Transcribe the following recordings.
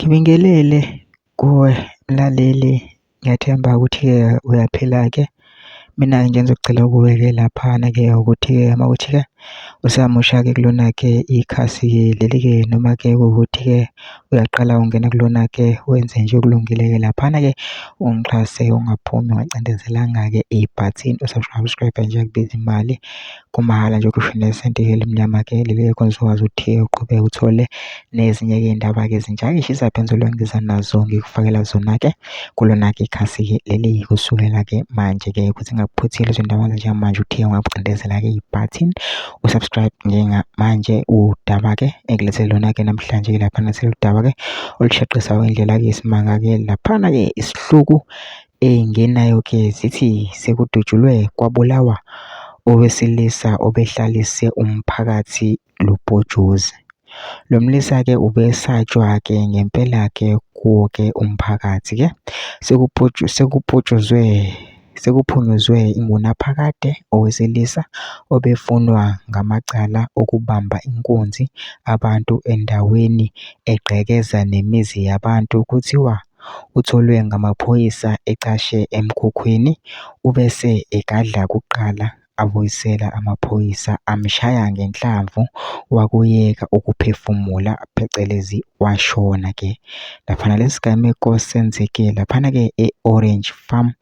Ngibingelele kuwe mlaleli, ngiyathemba ukuthi-ke uyaphila-ke. Mina-ke nje ngizocela kuwe-ke laphana-ke ukuthi-ke mawukuthi-ke usamusha-ke kulona-ke ikhasi-ke leli-ke noma-ke kuwukuthi-ke uyaqala ungena kulona-ke wenze nje okulungile-ke laphana-ke ungixhase ungaphumi ungacindezelanga-ke ibhathini usubscribe nje akubizi imali kumahhala nje ukusho nesenti-ke elimnyama-ke leli-ke khona uzokwazi ukuthi uqhubeke uthole nezinye-ke iy'ndaba-ke ezintsha phenzolo engiza nazo ngikufakela zona-ke kulona-ke ikhasi-ke leli kusukela-ke manje-ke ukuthi ngakuphuthile izindaba njengamanje uthi ungakucindezela-ke ibhathini usubscribe njengamanje udaba-ke engilethele lona-ke namhlanje-ke laphana ngilethele udaba-ke olushaqisa indlela-ke isimanga-ke laphana-ke isihluku ey'ngenayo-ke zithi sekudutshulwe kwabulawa owesilisa obehlalise umphakathi lubhojozi. Lo mlisa-ke ubesatshwa-ke ngempela-ke kuwo-ke umphakathi-ke sekuphunyuzwe ingunaphakade owesilisa obefunwa ngamacala okubamba inkunzi abantu endaweni egqekeza nemizi yabantu kuthiwa utholwe ngamaphoyisa ecashe emkhukhwini ubese egadla kuqala abuyisela amaphoyisa amshaya ngenhlamvu wakuyeka ukuphefumula phecelezi washona-ke. Laphana lesi sigameko senzeke laphana-ke e-Orange Farm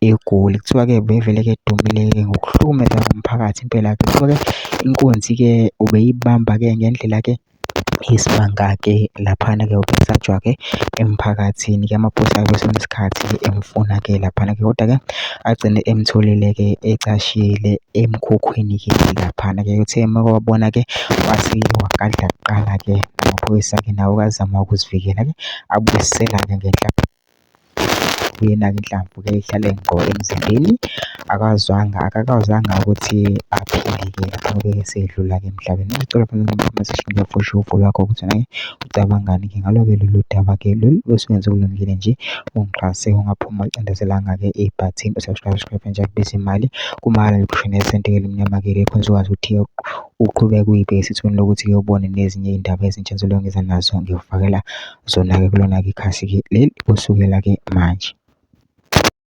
eGoli kuthiwa-ke bevele-ke edumile-ke ngokuhlukumeza umphakathi impela-ke kuthiwa-ke inkunzi-ke ubeyibamba-ke ngendlela-ke isimanga-ke laphana-ke ubesatshwa-ke emphakathini-ke amaphoyisa kwesinye isikhathi emfuna-ke laphana-ke kodwa-ke agcine emtholile-ke ecashile emkhukhwini-ke laphana-ke uthe mawabona-ke wathi wagadla kuqala-ke amaphoyisa-ke nawo azama ukuzivikela-ke abuyisela-ke ngenhlamvu kuyena-ke inhlamvu-ke ihlale ngqo emzimbeni akakwazanga ukuthi aphile-ke lapho-ke esedlula-ke emhlabeni. Ngicela phela uvo lwakho ukuthi naye ucabangani-ke ngalo-ke lolu daba-ke lolu osuwenze okulungile nje ungixhase ungaphumi ucindezelanga-ke ibhathini usubscribe nje akubizi imali kumahhala nje ukusho nesenti-ke elimnyama-ke khona uzokwazi ukuthi uqhubeke uyibheke esithweni lokuthi-ke ubone nezinye iy'ndaba ezintsha engizoloku ngiza nazo ngikufakela zona-ke kulona-ke ikhasi-ke leli kusukela-ke manje.